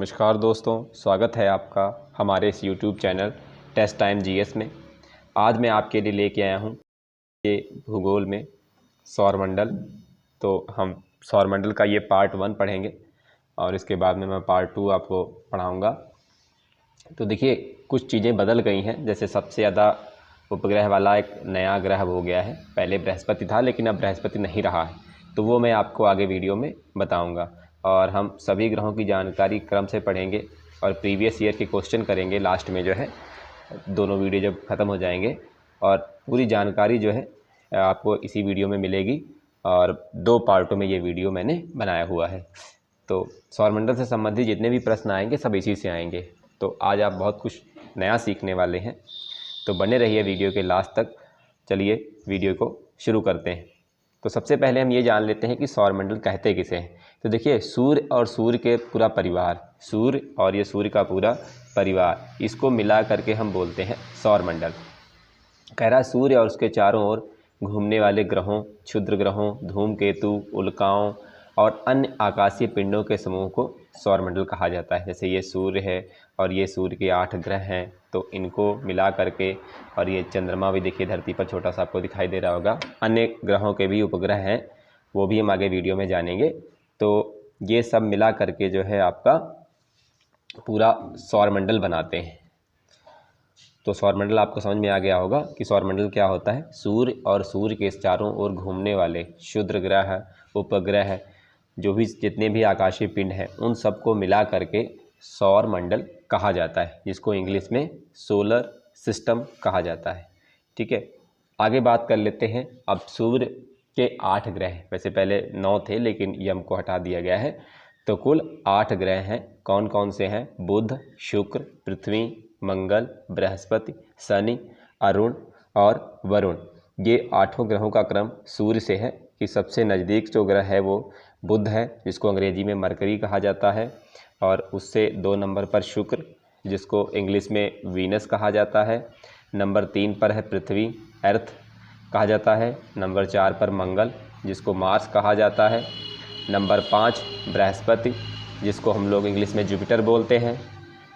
नमस्कार दोस्तों, स्वागत है आपका हमारे इस YouTube चैनल टेस्ट टाइम जीएस में। आज मैं आपके लिए लेके आया हूँ ये भूगोल में सौरमंडल। तो हम सौरमंडल का ये पार्ट 1 पढ़ेंगे और इसके बाद में मैं पार्ट 2 आपको पढ़ाऊँगा। तो देखिए, कुछ चीज़ें बदल गई हैं। जैसे सबसे ज़्यादा उपग्रह वाला एक नया ग्रह हो गया है। पहले बृहस्पति था, लेकिन अब बृहस्पति नहीं रहा है। तो वो मैं आपको आगे वीडियो में बताऊंगा। और हम सभी ग्रहों की जानकारी क्रम से पढ़ेंगे और प्रीवियस ईयर के क्वेश्चन करेंगे लास्ट में जो है, दोनों वीडियो जब ख़त्म हो जाएंगे। और पूरी जानकारी जो है आपको इसी वीडियो में मिलेगी और 2 पार्टों में ये वीडियो मैंने बनाया हुआ है। तो सौरमंडल से संबंधित जितने भी प्रश्न आएंगे सब इसी से आएंगे। तो आज आप बहुत कुछ नया सीखने वाले हैं, तो बने रहिए वीडियो के लास्ट तक। चलिए वीडियो को शुरू करते हैं। तो सबसे पहले हम ये जान लेते हैं कि सौरमंडल कहते किसे हैं। तो देखिए, सूर्य और सूर्य के पूरा परिवार, सूर्य और ये सूर्य का पूरा परिवार, इसको मिला करके हम बोलते हैं सौरमंडल। कह रहा है सूर्य और उसके चारों ओर घूमने वाले ग्रहों, क्षुद्र ग्रहों, धूमकेतु, उल्काओं और अन्य आकाशीय पिंडों के समूह को सौरमंडल कहा जाता है। जैसे ये सूर्य है और ये सूर्य के 8 ग्रह हैं, तो इनको मिला करके, और ये चंद्रमा भी देखिए धरती पर छोटा सा आपको दिखाई दे रहा होगा। अन्य ग्रहों के भी उपग्रह हैं, वो भी हम आगे वीडियो में जानेंगे। तो ये सब मिला करके जो है आपका पूरा सौरमंडल बनाते हैं। तो सौरमंडल आपको समझ में आ गया होगा कि सौरमंडल क्या होता है। सूर्य और सूर्य के चारों ओर घूमने वाले क्षुद्र ग्रह, उपग्रह, जो भी जितने भी आकाशीय पिंड हैं, उन सबको मिला करके सौरमंडल कहा जाता है, जिसको इंग्लिश में सोलर सिस्टम कहा जाता है। ठीक है, आगे बात कर लेते हैं। अब सूर्य के 8 ग्रह, वैसे पहले 9 थे लेकिन यम को हटा दिया गया है, तो कुल 8 ग्रह हैं। कौन कौन से हैं? बुध, शुक्र, पृथ्वी, मंगल, बृहस्पति, शनि, अरुण और वरुण। ये 8 ग्रहों का क्रम सूर्य से है कि सबसे नज़दीक जो ग्रह है वो बुध है, जिसको अंग्रेजी में मरकरी कहा जाता है। और उससे 2 नंबर पर शुक्र, जिसको इंग्लिश में वीनस कहा जाता है। नंबर 3 पर है पृथ्वी, अर्थ कहा जाता है। नंबर 4 पर मंगल, जिसको मार्स कहा जाता है। नंबर 5 बृहस्पति, जिसको हम लोग इंग्लिश में जुपिटर बोलते हैं।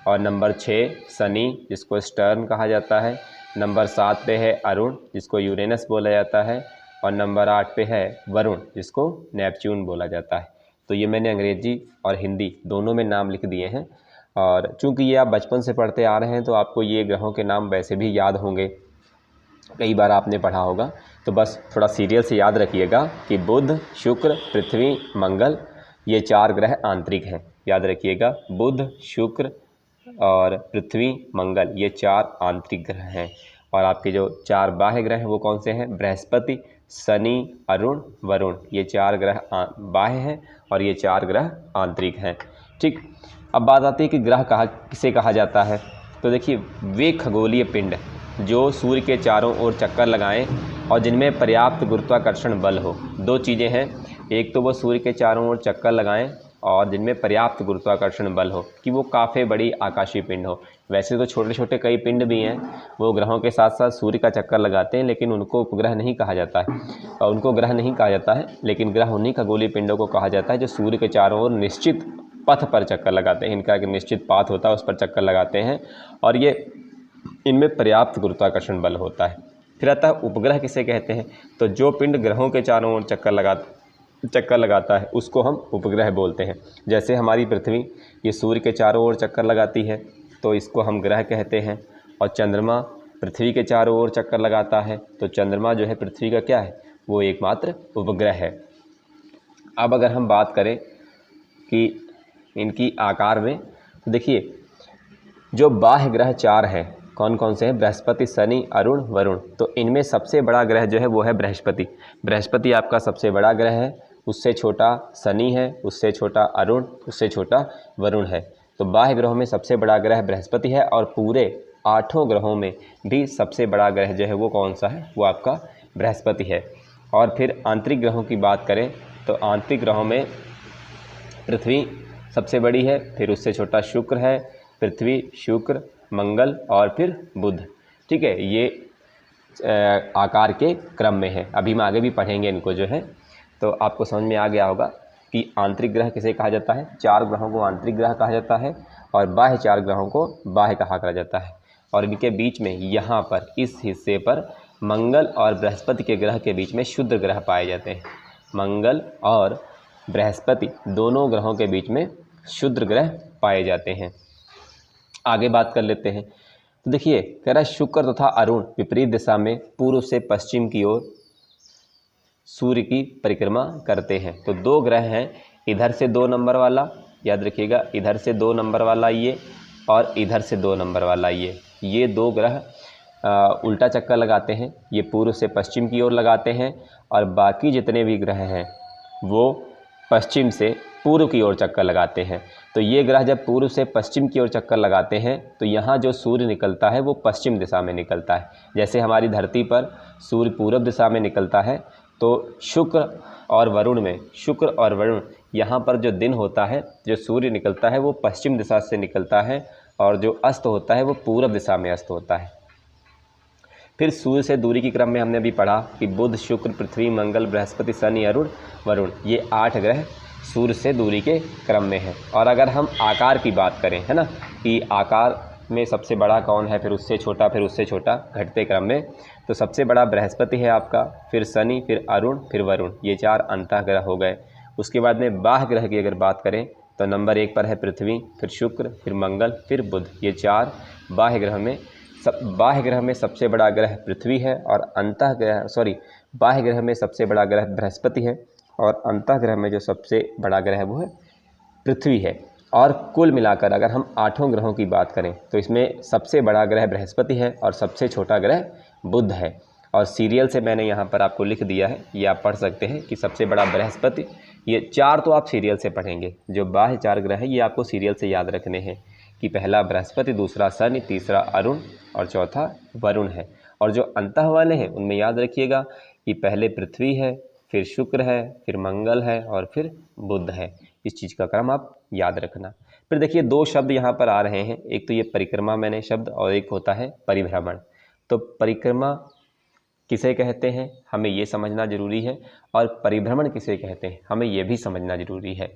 और नंबर 6 शनि, जिसको स्टर्न कहा जाता है। नंबर 7 पे है अरुण, जिसको यूरेनस बोला जाता है। और नंबर 8 पे है वरुण, जिसको नेपच्यून बोला जाता है। तो ये मैंने अंग्रेजी और हिंदी दोनों में नाम लिख दिए हैं। और चूंकि ये आप बचपन से पढ़ते आ रहे हैं, तो आपको ये ग्रहों के नाम वैसे भी याद होंगे, कई बार आपने पढ़ा होगा। तो बस थोड़ा सीरियल से याद रखिएगा कि बुध, शुक्र, पृथ्वी, मंगल, ये 4 ग्रह आंतरिक हैं। याद रखिएगा, बुध, शुक्र और पृथ्वी, मंगल, ये 4 आंतरिक ग्रह हैं। और आपके जो 4 बाह्य ग्रह हैं वो कौन से हैं? बृहस्पति, शनि, अरुण, वरुण, ये 4 ग्रह बाह्य हैं और ये 4 ग्रह आंतरिक हैं। ठीक, अब बात आती है कि ग्रह किसे कहा जाता है। तो देखिए, वे खगोलीय पिंड जो सूर्य के चारों ओर चक्कर लगाएं और जिनमें पर्याप्त गुरुत्वाकर्षण बल हो। 2 चीज़ें हैं, एक तो वो सूर्य के चारों ओर चक्कर लगाएं और जिनमें पर्याप्त गुरुत्वाकर्षण बल हो, कि वो काफ़ी बड़ी आकाशीय पिंड हो। वैसे तो छोटे छोटे कई पिंड भी हैं, वो ग्रहों के साथ साथ सूर्य का चक्कर लगाते हैं, लेकिन उनको उपग्रह नहीं कहा जाता है और उनको ग्रह नहीं कहा जाता है। लेकिन ग्रह उन्हीं खगोलीय पिंडों को कहा जाता है जो सूर्य के चारों ओर निश्चित पथ पर चक्कर लगाते हैं। इनका एक निश्चित पाथ होता है, उस पर चक्कर लगाते हैं और ये इनमें पर्याप्त गुरुत्वाकर्षण बल होता है। फिर आता है उपग्रह किसे कहते हैं। तो जो पिंड ग्रहों के चारों ओर चक्कर लगाता है उसको हम उपग्रह बोलते हैं। जैसे हमारी पृथ्वी, ये सूर्य के चारों ओर चक्कर लगाती है, तो इसको हम ग्रह कहते हैं। और चंद्रमा पृथ्वी के चारों ओर चक्कर लगाता है, तो चंद्रमा जो है पृथ्वी का क्या है? वो एकमात्र उपग्रह है। अब अगर हम बात करें कि इनकी आकार में, तो देखिए, जो बाह्य ग्रह 4 हैं, कौन कौन से हैं? बृहस्पति, शनि, अरुण, वरुण। तो इनमें सबसे बड़ा ग्रह जो है वो है बृहस्पति। बृहस्पति आपका सबसे बड़ा ग्रह है, उससे छोटा शनि है, उससे छोटा अरुण, उससे छोटा वरुण है। तो बाह्य ग्रहों में सबसे बड़ा ग्रह बृहस्पति है और पूरे 8 ग्रहों में भी सबसे बड़ा ग्रह जो है वो कौन सा है? वो आपका बृहस्पति है। और फिर आंतरिक ग्रहों की बात करें तो आंतरिक ग्रहों में पृथ्वी सबसे बड़ी है, फिर उससे छोटा शुक्र है, पृथ्वी, शुक्र, मंगल और फिर बुध। ठीक है, ये आकार के क्रम में है। अभी हम आगे भी पढ़ेंगे इनको जो है, तो आपको समझ में आ गया होगा कि आंतरिक ग्रह किसे कहा जाता है, 4 ग्रहों को आंतरिक ग्रह कहा जाता है और बाह्य 4 ग्रहों को बाह्य कहा जाता है। और इनके बीच में यहाँ पर इस हिस्से पर मंगल और बृहस्पति के ग्रह के बीच में शुद्ध ग्रह पाए जाते हैं। मंगल और बृहस्पति दोनों ग्रहों के बीच में शुद्ध ग्रह पाए जाते हैं। आगे बात कर लेते हैं। तो देखिए कह रहा है शुक्र तथा अरुण विपरीत दिशा में पूर्व से पश्चिम की ओर सूर्य की परिक्रमा करते हैं। तो 2 ग्रह हैं, इधर से 2 नंबर वाला, याद रखिएगा, इधर से 2 नंबर वाला ये और इधर से 2 नंबर वाला ये 2 ग्रह उल्टा चक्कर लगाते हैं। ये पूर्व से पश्चिम की ओर लगाते हैं और बाकी जितने भी ग्रह हैं वो पश्चिम से पूर्व की ओर चक्कर लगाते हैं। तो ये ग्रह जब पूर्व से पश्चिम की ओर चक्कर लगाते हैं तो यहाँ जो सूर्य निकलता है वो पश्चिम दिशा में निकलता है। जैसे हमारी धरती पर सूर्य पूर्व दिशा में निकलता है तो शुक्र और वरुण यहाँ पर जो दिन होता है, जो सूर्य निकलता है वो पश्चिम दिशा से निकलता है और जो अस्त होता है वो पूर्व दिशा में अस्त होता है। फिर सूर्य से दूरी के क्रम में हमने अभी पढ़ा कि बुध, शुक्र, पृथ्वी, मंगल, बृहस्पति, शनि, अरुण, वरुण, ये 8 ग्रह सूर्य से दूरी के क्रम में है। और अगर हम आकार की बात करें, है ना, कि आकार में सबसे बड़ा कौन है, फिर उससे छोटा घटते क्रम में, तो सबसे बड़ा बृहस्पति है आपका, फिर शनि, फिर अरुण, फिर वरुण, ये 4 अंतः ग्रह हो गए। उसके बाद में बाह्य ग्रह की अगर बात करें तो नंबर 1 पर है पृथ्वी, फिर शुक्र, फिर मंगल, फिर बुध, ये 4 बाह्य ग्रह में सबसे बड़ा ग्रह पृथ्वी है और बाह्य ग्रह में सबसे बड़ा ग्रह बृहस्पति है और अंतः ग्रह में जो सबसे बड़ा ग्रह है वो है पृथ्वी है। और कुल मिलाकर अगर हम 8 ग्रहों की बात करें तो इसमें सबसे बड़ा ग्रह बृहस्पति है और सबसे छोटा ग्रह बुध है। और सीरियल से मैंने यहाँ पर आपको लिख दिया है, ये आप पढ़ सकते हैं कि सबसे बड़ा बृहस्पति, ये 4 तो आप सीरियल से पढ़ेंगे, जो बाह्य 4 ग्रह है ये आपको सीरियल से याद रखने हैं कि पहला बृहस्पति, दूसरा शनि, तीसरा अरुण और चौथा वरुण है। और जो अंतः वाले हैं उनमें याद रखिएगा कि पहले पृथ्वी है, फिर शुक्र है, फिर मंगल है और फिर बुध है। इस चीज़ का क्रम आप याद रखना। फिर देखिए 2 शब्द यहाँ पर आ रहे हैं, एक तो ये परिक्रमा मैंने शब्द और एक होता है परिभ्रमण। तो परिक्रमा किसे कहते हैं हमें ये समझना जरूरी है और परिभ्रमण किसे कहते हैं हमें ये भी समझना जरूरी है।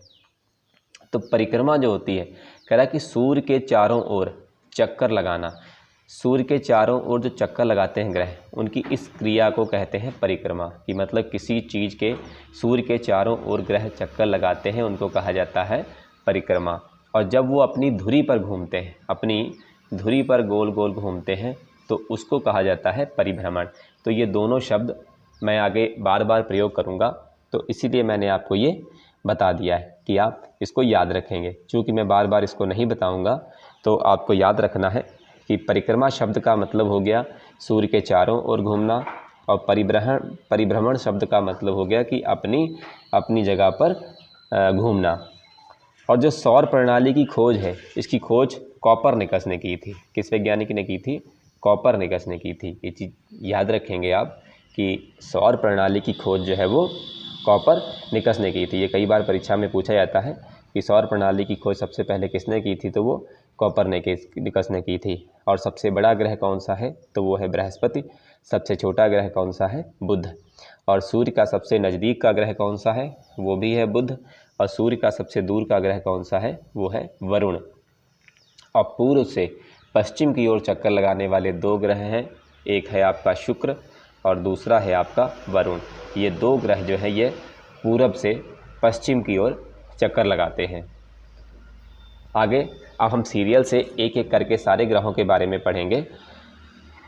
तो परिक्रमा जो होती है, कह रहा है कि सूर्य के चारों ओर चक्कर लगाना, सूर्य के चारों ओर जो चक्कर लगाते हैं ग्रह, उनकी इस क्रिया को कहते हैं परिक्रमा। कि मतलब किसी चीज़ के सूर्य के चारों ओर ग्रह चक्कर लगाते हैं उनको कहा जाता है परिक्रमा। और जब वो अपनी धुरी पर घूमते हैं, अपनी धुरी पर गोल गोल घूमते हैं तो उसको कहा जाता है परिभ्रमण। तो ये दोनों शब्द मैं आगे बार बार प्रयोग करूँगा, तो इसीलिए मैंने आपको ये बता दिया है कि आप इसको याद रखेंगे। चूँकि मैं बार बार इसको नहीं बताऊँगा तो आपको याद रखना है कि परिक्रमा शब्द का मतलब हो गया सूर्य के चारों ओर घूमना और परिभ्रमण शब्द का मतलब हो गया कि अपनी जगह पर घूमना। और जो सौर प्रणाली की खोज है, इसकी खोज कोपरनिकस ने की थी। किस वैज्ञानिक ने की थी? कोपरनिकस ने की थी। ये चीज़ याद रखेंगे आप कि सौर प्रणाली की खोज जो है वो कोपरनिकस ने की थी। ये कई बार परीक्षा में पूछा जाता है कि सौर प्रणाली की खोज सबसे पहले किसने की थी, तो वो कोपरनिकस ने की थी। और सबसे बड़ा ग्रह कौन सा है, तो वो है बृहस्पति। सबसे छोटा ग्रह कौन सा है? बुध। और सूर्य का सबसे नज़दीक का ग्रह कौन सा है, वो भी है बुध। और सूर्य का सबसे दूर का ग्रह कौन सा है, वो है वरुण। और पूर्व से पश्चिम की ओर चक्कर लगाने वाले 2 ग्रह हैं, एक है आपका शुक्र और दूसरा है आपका वरुण। ये 2 ग्रह जो है ये पूरब से पश्चिम की ओर चक्कर लगाते हैं। आगे अब हम सीरियल से एक एक करके सारे ग्रहों के बारे में पढ़ेंगे।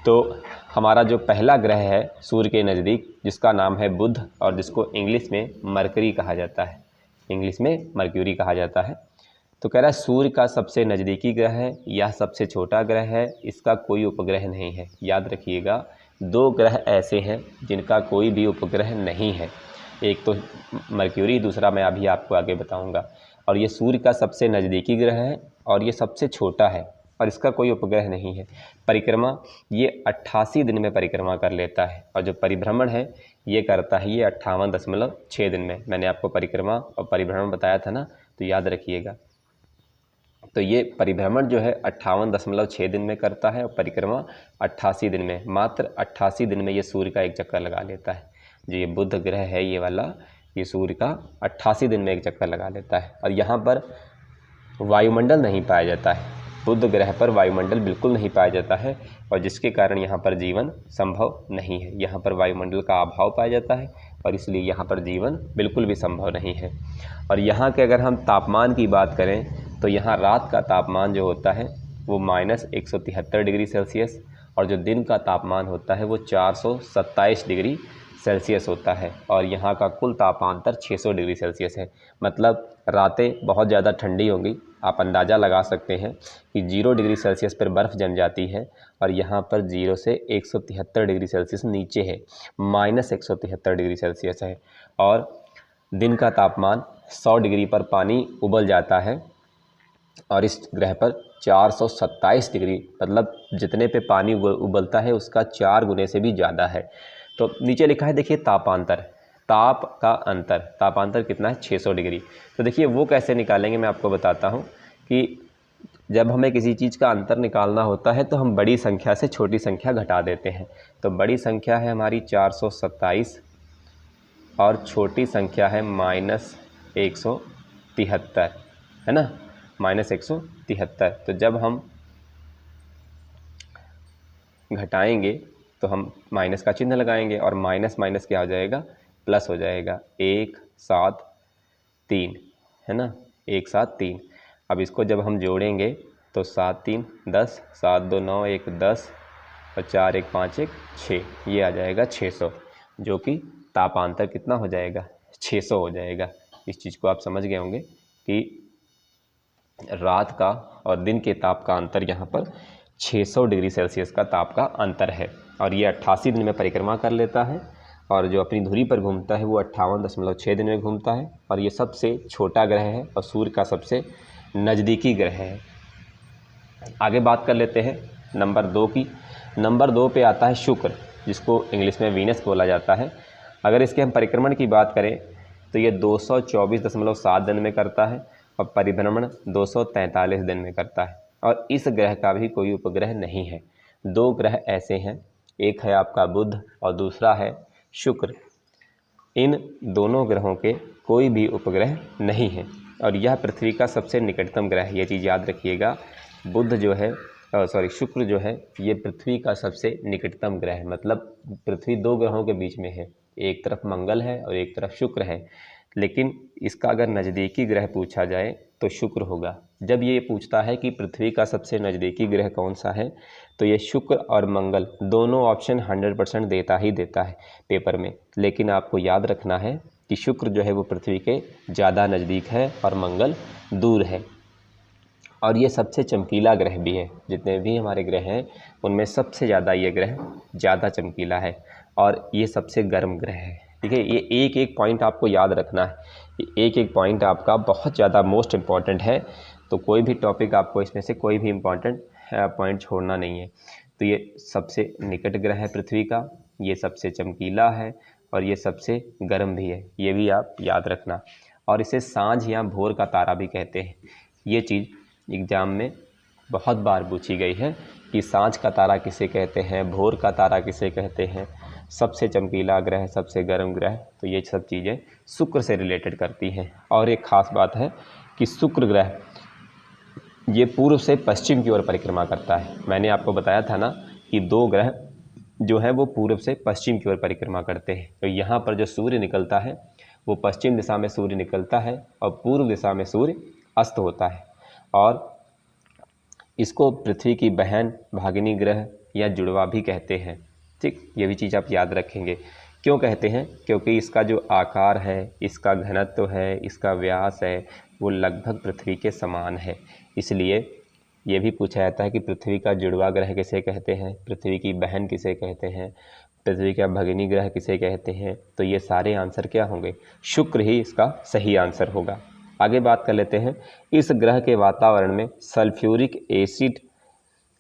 तो हमारा जो पहला ग्रह है सूर्य के नज़दीक, जिसका नाम है बुध और जिसको इंग्लिश में मरकरी कहा जाता है, इंग्लिश में मर्क्यूरी कहा जाता है। तो कह रहा है सूर्य का सबसे नज़दीकी ग्रह है, यह सबसे छोटा ग्रह है, इसका कोई उपग्रह नहीं है। याद रखिएगा 2 ग्रह ऐसे हैं जिनका कोई भी उपग्रह नहीं है, एक तो मर्क्यूरी, दूसरा मैं अभी आपको आगे बताऊंगा। और ये सूर्य का सबसे नज़दीकी ग्रह है और ये सबसे छोटा है और इसका कोई उपग्रह नहीं है। परिक्रमा ये 88 दिन में परिक्रमा कर लेता है और जो परिभ्रमण है ये करता है ये 58.6 दिन में। मैंने आपको परिक्रमा और परिभ्रमण बताया था ना, तो याद रखिएगा। तो ये परिभ्रमण जो है 58.6 दिन में करता है और परिक्रमा 88 दिन में, मात्र 88 दिन में ये सूर्य का एक चक्कर लगा लेता है। जो ये बुध ग्रह है ये वाला, ये सूर्य का 88 दिन में एक चक्कर लगा लेता है। और यहाँ पर वायुमंडल नहीं पाया जाता है, बुध ग्रह पर वायुमंडल बिल्कुल नहीं पाया जाता है, और जिसके कारण यहाँ पर जीवन संभव नहीं है। यहाँ पर वायुमंडल का अभाव पाया जाता है और इसलिए यहाँ पर जीवन बिल्कुल भी संभव नहीं है। और यहाँ के अगर हम तापमान की बात करें तो यहाँ रात का तापमान जो होता है वो -173 डिग्री सेल्सियस, और जो दिन का तापमान होता है वो 427 डिग्री सेल्सियस होता है, और यहाँ का कुल तापांतर 600 डिग्री सेल्सियस है। मतलब रातें बहुत ज़्यादा ठंडी होंगी, आप अंदाज़ा लगा सकते हैं कि 0 डिग्री सेल्सियस पर बर्फ़ जम जाती है, और यहाँ पर 0 से 173 डिग्री सेल्सियस नीचे है, -173 डिग्री सेल्सियस है। और दिन का तापमान 100 डिग्री पर पानी उबल जाता है, और इस ग्रह पर 427 डिग्री, मतलब जितने पे पानी उबलता है उसका 4 गुने से भी ज़्यादा है। तो नीचे लिखा है देखिए तापांतर, ताप का अंतर, तापांतर कितना है 600 डिग्री। तो देखिए वो कैसे निकालेंगे मैं आपको बताता हूँ कि जब हमें किसी चीज़ का अंतर निकालना होता है तो हम बड़ी संख्या से छोटी संख्या घटा देते हैं। तो बड़ी संख्या है हमारी 427 और छोटी संख्या है -173, है ना, -173। तो जब हम घटाएंगे तो हम माइनस का चिन्ह लगाएंगे, और माइनस माइनस क्या हो जाएगा, प्लस हो जाएगा, 173, है ना, 173। अब इसको जब हम जोड़ेंगे तो 7 3 10, 7 2 9 1 10 और 4 1 5 1 6, ये आ जाएगा 600, जो कि तापांतर कितना हो जाएगा, 600 हो जाएगा। इस चीज़ को आप समझ गए होंगे कि रात का और दिन के ताप का अंतर यहाँ पर 600 डिग्री सेल्सियस का ताप का अंतर है, और ये 88 दिन में परिक्रमा कर लेता है, और जो अपनी धुरी पर घूमता है वो 58.6 दिन में घूमता है, और ये सबसे छोटा ग्रह है और सूर्य का सबसे नज़दीकी ग्रह है। आगे बात कर लेते हैं नंबर 2 की। नंबर 2 पे आता है शुक्र, जिसको इंग्लिश में वीनस बोला जाता है। अगर इसके हम परिक्रमण की बात करें तो ये 224.7 दिन में करता है, और परिभ्रमण 243 दिन में करता है, और इस ग्रह का भी कोई उपग्रह नहीं है। 2 ग्रह ऐसे हैं, एक है आपका बुध और दूसरा है शुक्र। इन दोनों ग्रहों के कोई भी उपग्रह नहीं है, और यह पृथ्वी का सबसे निकटतम ग्रह है। ये चीज़ याद रखिएगा, बुध जो है शुक्र जो है ये पृथ्वी का सबसे निकटतम ग्रह है। मतलब पृथ्वी 2 ग्रहों के बीच में है, एक तरफ मंगल है और एक तरफ शुक्र है, लेकिन इसका अगर नज़दीकी ग्रह पूछा जाए तो शुक्र होगा। जब ये पूछता है कि पृथ्वी का सबसे नज़दीकी ग्रह कौन सा है, तो ये शुक्र और मंगल दोनों ऑप्शन 100% देता ही देता है पेपर में, लेकिन आपको याद रखना है कि शुक्र जो है वो पृथ्वी के ज़्यादा नज़दीक है और मंगल दूर है। और ये सबसे चमकीला ग्रह भी है, जितने भी हमारे ग्रह हैं उनमें सबसे ज़्यादा ये ग्रह ज़्यादा चमकीला है, और ये सबसे गर्म ग्रह है। ठीक है, ये एक एक पॉइंट आपको याद रखना है, ये एक एक पॉइंट आपका बहुत ज़्यादा मोस्ट इम्पॉर्टेंट है। तो कोई भी टॉपिक आपको इसमें से कोई भी इम्पॉर्टेंट पॉइंट छोड़ना नहीं है। तो ये सबसे निकट ग्रह है पृथ्वी का, ये सबसे चमकीला है, और ये सबसे गर्म भी है, ये भी आप याद रखना। और इसे सांझ या भोर का तारा भी कहते हैं। ये चीज़ एग्ज़ाम में बहुत बार पूछी गई है कि सांझ का तारा किसे कहते हैं, भोर का तारा किसे कहते हैं, सबसे चमकीला ग्रह, सबसे गर्म ग्रह। तो ये सब चीज़ें शुक्र से रिलेटेड करती हैं। और एक ख़ास बात है कि शुक्र ग्रह ये पूर्व से पश्चिम की ओर परिक्रमा करता है। मैंने आपको बताया था ना कि 2 ग्रह जो है वो पूर्व से पश्चिम की ओर परिक्रमा करते हैं। तो यहाँ पर जो सूर्य निकलता है वो पश्चिम दिशा में सूर्य निकलता है और पूर्व दिशा में सूर्य अस्त होता है, और इसको पृथ्वी की बहन भागिनी ग्रह या जुड़वा भी कहते हैं। ठीक, ये भी चीज़ आप याद रखेंगे। क्यों कहते हैं? क्योंकि इसका जो आकार है, इसका घनत्व है, इसका व्यास है, वो लगभग पृथ्वी के समान है। इसलिए ये भी पूछा जाता है कि पृथ्वी का जुड़वा ग्रह किसे कहते हैं, पृथ्वी की बहन किसे कहते हैं, पृथ्वी का भगिनी ग्रह किसे कहते हैं। तो ये सारे आंसर क्या होंगे? शुक्र ही इसका सही आंसर होगा। आगे बात कर लेते हैं। इस ग्रह के वातावरण में सल्फ्यूरिक एसिड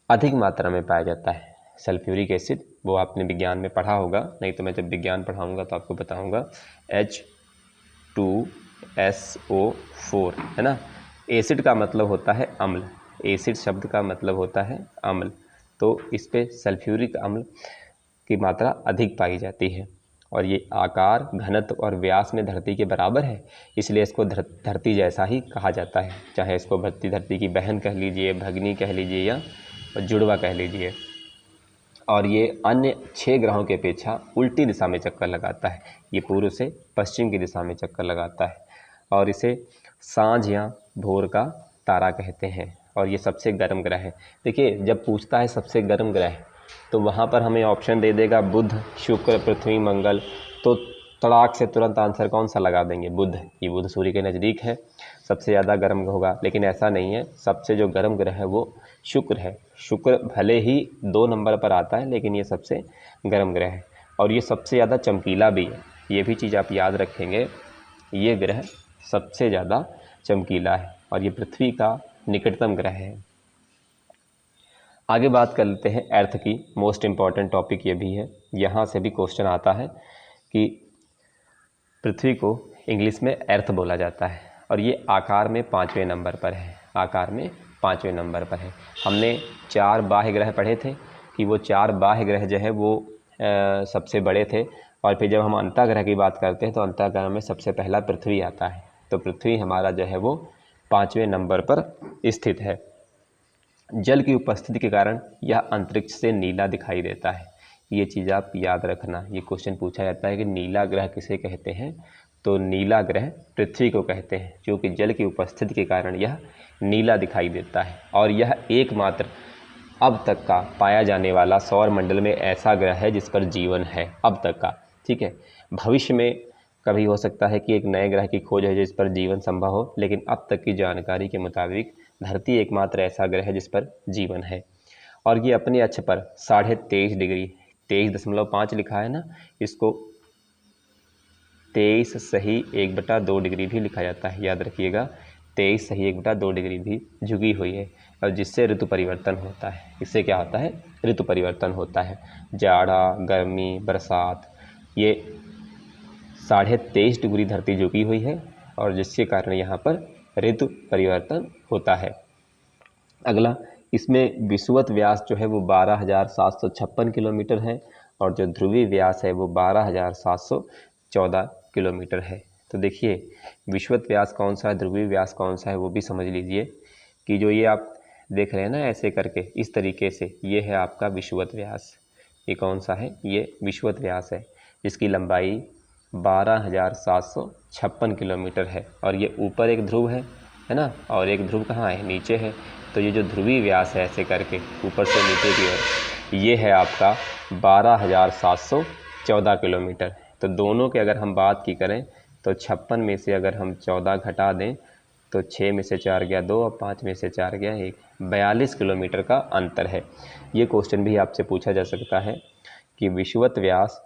अधिक मात्रा में पाया जाता है। सल्फ्यूरिक एसिड वो आपने विज्ञान में पढ़ा होगा, नहीं तो मैं जब विज्ञान पढ़ाऊंगा तो आपको बताऊंगा। H2SO4, है ना। एसिड का मतलब होता है अम्ल, एसिड शब्द का मतलब होता है अम्ल, तो इस पे सल्फ्यूरिक अम्ल की मात्रा अधिक पाई जाती है। और ये आकार, घनत्व और व्यास में धरती के बराबर है, इसलिए इसको धरती जैसा ही कहा जाता है। चाहे इसको धरती की बहन कह लीजिए, भगिनी कह लीजिए या जुड़वा कह लीजिए। और ये अन्य 6 ग्रहों की अपेक्षा उल्टी दिशा में चक्कर लगाता है। ये पूर्व से पश्चिम की दिशा में चक्कर लगाता है और इसे सांझ या भोर का तारा कहते हैं। और ये सबसे गर्म ग्रह है। देखिए, जब पूछता है सबसे गर्म ग्रह तो वहाँ पर हमें ऑप्शन दे देगा बुध, शुक्र, पृथ्वी, मंगल, तो तड़ाक से तुरंत आंसर कौन सा लगा देंगे? बुध। ये बुध सूर्य के नज़दीक है, सबसे ज़्यादा गर्म होगा। लेकिन ऐसा नहीं है, सबसे जो गर्म ग्रह है वो शुक्र है। शुक्र भले ही 2 नंबर पर आता है, लेकिन ये सबसे गर्म ग्रह है और ये सबसे ज़्यादा चमकीला भी है। ये भी चीज़ आप याद रखेंगे, ये ग्रह सबसे ज़्यादा चमकीला है और ये पृथ्वी का निकटतम ग्रह है। आगे बात कर लेते हैं अर्थ की। मोस्ट इम्पॉर्टेंट टॉपिक ये भी है, यहाँ से भी क्वेश्चन आता है कि पृथ्वी को इंग्लिश में अर्थ बोला जाता है और ये आकार में 5वें नंबर पर है। आकार में 5वें नंबर पर है। हमने 4 बाह्य ग्रह पढ़े थे कि वो 4 बाह्य ग्रह जो है वो सबसे बड़े थे और फिर जब हम अंतःग्रह की बात करते हैं तो अंतःग्रह में सबसे पहला पृथ्वी आता है। तो पृथ्वी हमारा जो है वो 5वें नंबर पर स्थित है। जल की उपस्थिति के कारण यह अंतरिक्ष से नीला दिखाई देता है। ये चीज़ आप याद रखना। ये क्वेश्चन पूछा जाता है कि नीला ग्रह किसे कहते हैं, तो नीला ग्रह पृथ्वी को कहते हैं, क्योंकि जल की उपस्थिति के कारण यह नीला दिखाई देता है। और यह एकमात्र अब तक का पाया जाने वाला सौर मंडल में ऐसा ग्रह है जिस पर जीवन है, अब तक का। ठीक है, भविष्य में कभी हो सकता है कि एक नए ग्रह की खोज है जिस पर जीवन संभव हो, लेकिन अब तक की जानकारी के मुताबिक धरती एकमात्र ऐसा ग्रह है जिस पर जीवन है। और ये अपने अक्ष पर 23.5 डिग्री 23.5 लिखा है ना, इसको 23 सही 1/2 डिग्री भी लिखा जाता है। याद रखिएगा, 23 सही 1/2 डिग्री भी झुकी हुई है और जिससे ऋतु परिवर्तन होता है। इससे क्या होता है? ऋतु परिवर्तन होता है। जाड़ा, गर्मी, बरसात, ये 23.5 डिग्री धरती झुकी हुई है और जिसके कारण यहाँ पर ऋतु परिवर्तन होता है। अगला, इसमें विषुवत व्यास जो है वो 12,756 किलोमीटर है और जो ध्रुवीय व्यास है वो 12,714 किलोमीटर है। तो देखिए, विषुवत व्यास कौन सा है, ध्रुवीय व्यास कौन सा है, वो भी समझ लीजिए कि जो ये आप देख रहे हैं ना ऐसे करके, इस तरीके से, ये है आपका विषुवत व्यास। ये कौन सा है? ये विषुवत व्यास है जिसकी लंबाई 12,756 किलोमीटर है और ये ऊपर एक ध्रुव है ना, और एक ध्रुव कहाँ है? नीचे है। तो ये जो ध्रुवीय व्यास है ऐसे करके ऊपर से नीचे की ओर, ये है आपका 12,714 किलोमीटर। तो दोनों के अगर हम बात की करें तो 56 में से अगर हम 14 घटा दें तो 6 में से 4 गया 2 और 5 में से 4 गया 1, 42 किलोमीटर का अंतर है। ये क्वेश्चन भी आपसे पूछा जा सकता है कि विषुवत व्यास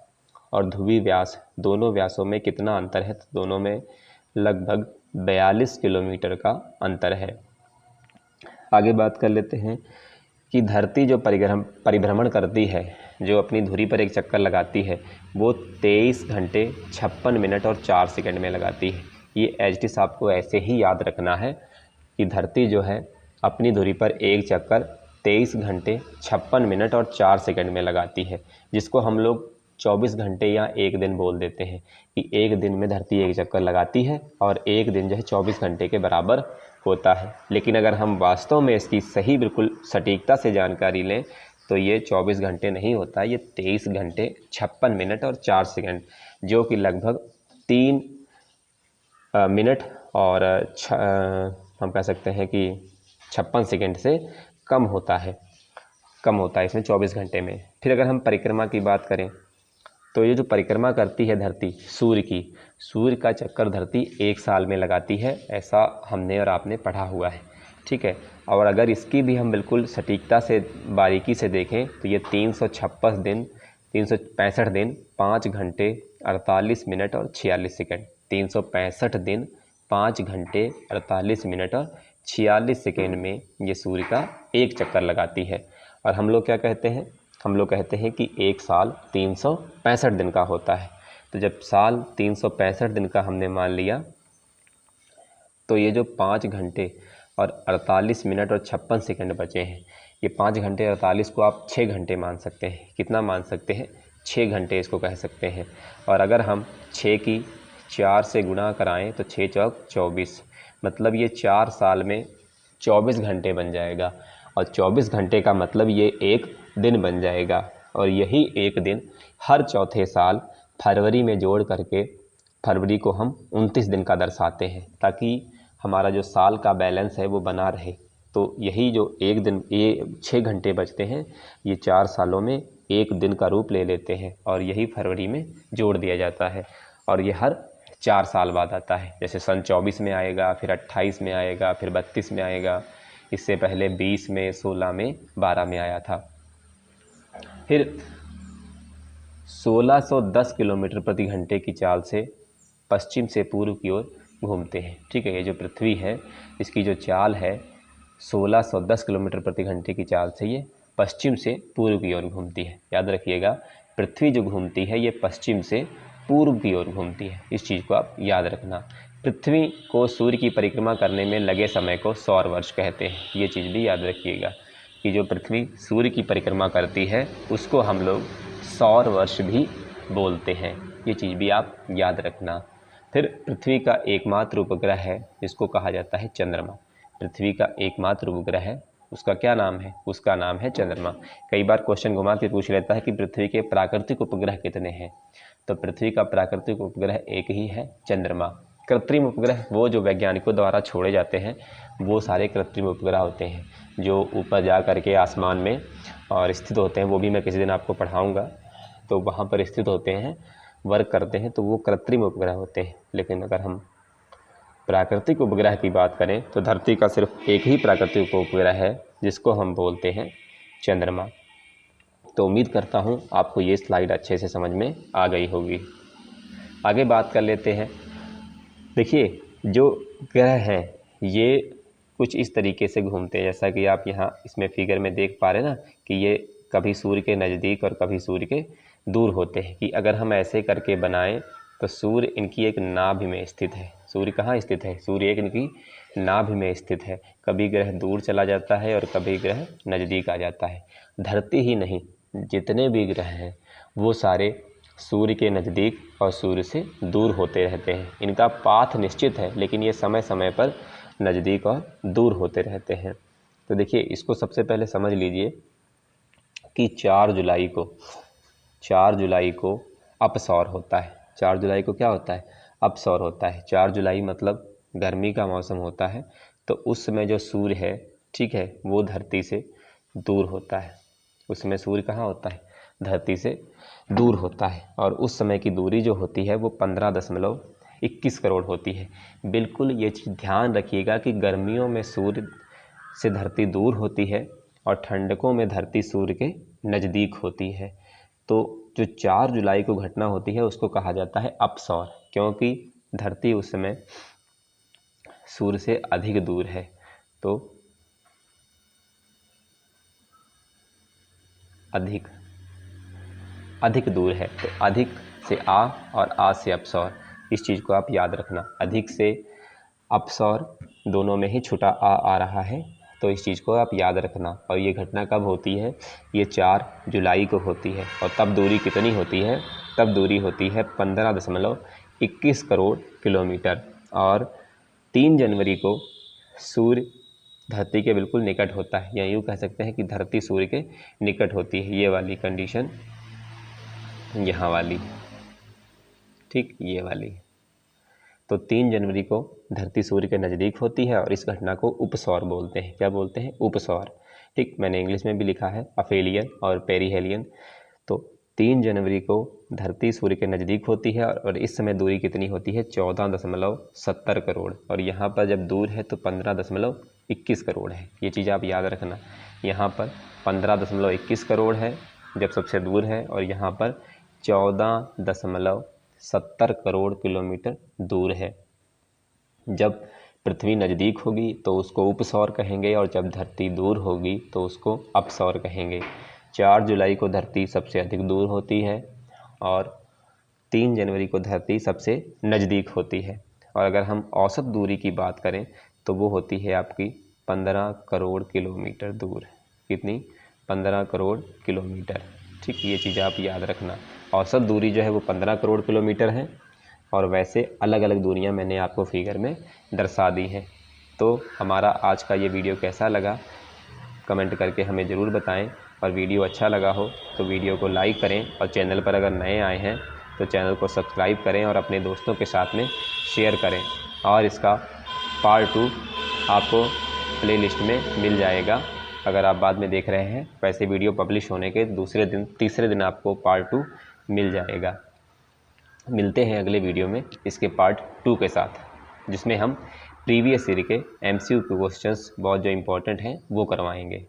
और ध्रुवीय व्यास दोनों व्यासों में कितना अंतर है, तो दोनों में लगभग 42 किलोमीटर का अंतर है। आगे बात कर लेते हैं कि धरती जो परिभ्रमण करती है, जो अपनी धुरी पर एक चक्कर लगाती है, वो 23 घंटे 56 मिनट और 4 सेकंड में लगाती है। ये एचटीस आपको ऐसे ही याद रखना है कि धरती जो है अपनी धुरी पर एक चक्कर 23 घंटे 56 मिनट और 4 सेकंड में लगाती है, जिसको हम लोग 24 घंटे या एक दिन बोल देते हैं कि एक दिन में धरती एक चक्कर लगाती है और एक दिन जो है 24 घंटे के बराबर होता है। लेकिन अगर हम वास्तव में इसकी सही बिल्कुल सटीकता से जानकारी लें तो ये 24 घंटे नहीं होता, ये 23 घंटे 56 मिनट और 4 सेकंड, जो कि लगभग 3 मिनट और हम कह सकते हैं कि 56 सेकंड से कम होता है इसमें 24 घंटे में। फिर अगर हम परिक्रमा की बात करें तो ये जो परिक्रमा करती है धरती सूर्य का चक्कर धरती 1 साल में लगाती है, ऐसा हमने और आपने पढ़ा हुआ है। ठीक है, और अगर इसकी भी हम बिल्कुल सटीकता से बारीकी से देखें तो ये 365 दिन 5 घंटे 48 मिनट और 46 सेकंड, 365 दिन 5 घंटे 48 मिनट और 46 सेकंड में ये सूर्य का एक चक्कर लगाती है। और हम लोग क्या कहते हैं? हम लोग कहते हैं कि एक साल 365 दिन का होता है। तो जब साल 365 दिन का हमने मान लिया तो ये जो 5 घंटे और 48 मिनट और 56 सेकंड बचे हैं, ये 5 घंटे 48 को आप 6 घंटे मान सकते हैं। कितना मान सकते हैं? 6 घंटे इसको कह सकते हैं। और अगर हम 6 की 4 से गुणा कराएं तो 6 चौक 24, मतलब ये 4 साल में 24 घंटे बन जाएगा। और 24 घंटे का मतलब ये एक दिन बन जाएगा। और यही एक दिन हर चौथे साल फरवरी में जोड़ करके फरवरी को हम 29 दिन का दर्शाते हैं, ताकि हमारा जो साल का बैलेंस है वो बना रहे। तो यही जो एक दिन, ये 6 घंटे बचते हैं, ये 4 सालों में एक दिन का रूप ले लेते हैं और यही फरवरी में जोड़ दिया जाता है। और ये हर 4 साल बाद आता है। जैसे सन 24 में आएगा, फिर 28 में आएगा, फिर 32 में आएगा, इससे पहले 20 में, 16 में, 12 में आया था। फिर 1610 किलोमीटर प्रति घंटे की चाल से पश्चिम से पूर्व की ओर घूमते हैं। ठीक है, ये जो पृथ्वी है इसकी जो चाल है 1610 किलोमीटर प्रति घंटे की चाल से ये पश्चिम से पूर्व की ओर घूमती है। याद रखिएगा, पृथ्वी जो घूमती है ये पश्चिम से पूर्व की ओर घूमती है। इस चीज़ को आप याद रखना। पृथ्वी को सूर्य की परिक्रमा करने में लगे समय को सौर वर्ष कहते हैं। ये चीज़ भी याद रखिएगा कि जो पृथ्वी सूर्य की परिक्रमा करती है उसको हम लोग सौर वर्ष भी बोलते हैं। ये चीज़ भी आप याद रखना। फिर पृथ्वी का एकमात्र उपग्रह है जिसको कहा जाता है चंद्रमा। पृथ्वी का एकमात्र उपग्रह है, उसका क्या नाम है? उसका नाम है चंद्रमा। कई बार क्वेश्चन घुमा के पूछ लेता है कि पृथ्वी के प्राकृतिक उपग्रह कितने हैं, तो पृथ्वी का प्राकृतिक उपग्रह एक ही है, चंद्रमा। कृत्रिम उपग्रह वो जो वैज्ञानिकों द्वारा छोड़े जाते हैं वो सारे कृत्रिम उपग्रह होते हैं, जो ऊपर जा करके आसमान में और स्थित होते हैं। वो भी मैं किसी दिन आपको पढ़ाऊँगा। तो वहाँ पर स्थित होते हैं, वर्क करते हैं, तो वो कृत्रिम उपग्रह होते हैं। लेकिन अगर हम प्राकृतिक उपग्रह की बात करें तो धरती का सिर्फ एक ही प्राकृतिक उपग्रह है जिसको हम बोलते हैं चंद्रमा। तो उम्मीद करता हूँ आपको ये स्लाइड अच्छे से समझ में आ गई होगी। आगे बात कर लेते हैं। देखिए, जो ग्रह हैं ये कुछ इस तरीके से घूमते हैं, जैसा कि आप यहाँ इसमें फिगर में देख पा रहे हैं ना, कि ये कभी सूर्य के नज़दीक और कभी सूर्य के दूर होते हैं। कि अगर हम ऐसे करके बनाएं तो सूर्य इनकी एक नाभि में स्थित है। सूर्य कहाँ स्थित है? सूर्य एक इनकी नाभि में स्थित है। कभी ग्रह दूर चला जाता है और कभी ग्रह नज़दीक आ जाता है। धरती ही नहीं, जितने भी ग्रह हैं वो सारे सूर्य के नज़दीक और सूर्य से दूर होते रहते हैं। इनका पाथ निश्चित है, लेकिन ये समय समय पर नज़दीक और दूर होते रहते हैं। तो देखिए, इसको सबसे पहले समझ लीजिए कि 4 जुलाई को अपसौर होता है। 4 जुलाई को क्या होता है? अपसौर होता है। 4 जुलाई मतलब गर्मी का मौसम होता है, तो उस समय जो सूर्य है, ठीक है, वो धरती से दूर होता है। उस समय सूर्य कहाँ होता है? धरती से दूर होता है। और उस समय की दूरी जो होती है वो 15.21 करोड़ होती है। बिल्कुल ये चीज़ ध्यान रखिएगा कि गर्मियों में सूर्य से धरती दूर होती है और ठंडकों में धरती सूर्य के नज़दीक होती है। तो जो 4 जुलाई को घटना होती है उसको कहा जाता है अपसौर, क्योंकि धरती उस समय सूर्य से अधिक दूर है। तो अधिक दूर है, तो अधिक से आ और आ से अपसौर, इस चीज़ को आप याद रखना। अधिक से अपसौर दोनों में ही छुटा आ रहा है, तो इस चीज़ को आप याद रखना। और ये घटना कब होती है? ये 4 जुलाई को होती है। और तब दूरी कितनी होती है? तब दूरी होती है 15.21 करोड़ किलोमीटर। और 3 जनवरी को सूर्य धरती के बिल्कुल निकट होता है, या यूँ कह सकते हैं कि धरती सूर्य के निकट होती है। ये वाली कंडीशन यहाँ वाली, ठीक, ये वाली। तो 3 जनवरी को धरती सूर्य के नज़दीक होती है और इस घटना को उपसौर बोलते हैं। क्या बोलते हैं? उपसौर। ठीक, मैंने इंग्लिश में भी लिखा है अफेलियन और पेरीहेलियन। तो 3 जनवरी को धरती सूर्य के नज़दीक होती है और इस समय दूरी कितनी होती है? 14.70 करोड़। और यहाँ पर जब दूर है तो 15.21 करोड़ है। ये चीज़ आप याद रखना। यहाँ पर 15.21 करोड़ है जब सबसे दूर है, और यहाँ पर 14.70 करोड़ किलोमीटर दूर है। जब पृथ्वी नज़दीक होगी तो उसको उपसौर कहेंगे, और जब धरती दूर होगी तो उसको अपसौर कहेंगे। 4 जुलाई को धरती सबसे अधिक दूर होती है और 3 जनवरी को धरती सबसे नज़दीक होती है। और अगर हम औसत दूरी की बात करें तो वो होती है आपकी 15 करोड़ किलोमीटर दूर। कितनी? 15 करोड़ किलोमीटर। ठीक, ये चीज़ आप याद रखना। औसत दूरी जो है वो 15 करोड़ किलोमीटर है और वैसे अलग अलग दूरियां मैंने आपको फिगर में दर्शा दी हैं। तो हमारा आज का ये वीडियो कैसा लगा कमेंट करके हमें ज़रूर बताएं, और वीडियो अच्छा लगा हो तो वीडियो को लाइक करें, और चैनल पर अगर नए आए हैं तो चैनल को सब्सक्राइब करें और अपने दोस्तों के साथ में शेयर करें। और इसका पार्ट 2 आपको प्लेलिस्ट में मिल जाएगा अगर आप बाद में देख रहे हैं। वैसे वीडियो पब्लिश होने के दूसरे दिन तीसरे दिन आपको पार्ट 2 मिल जाएगा। मिलते हैं अगले वीडियो में इसके पार्ट 2 के साथ, जिसमें हम प्रीवियस ईयर के MCQ क्वेश्चंस बहुत जो इम्पोर्टेंट हैं वो करवाएंगे।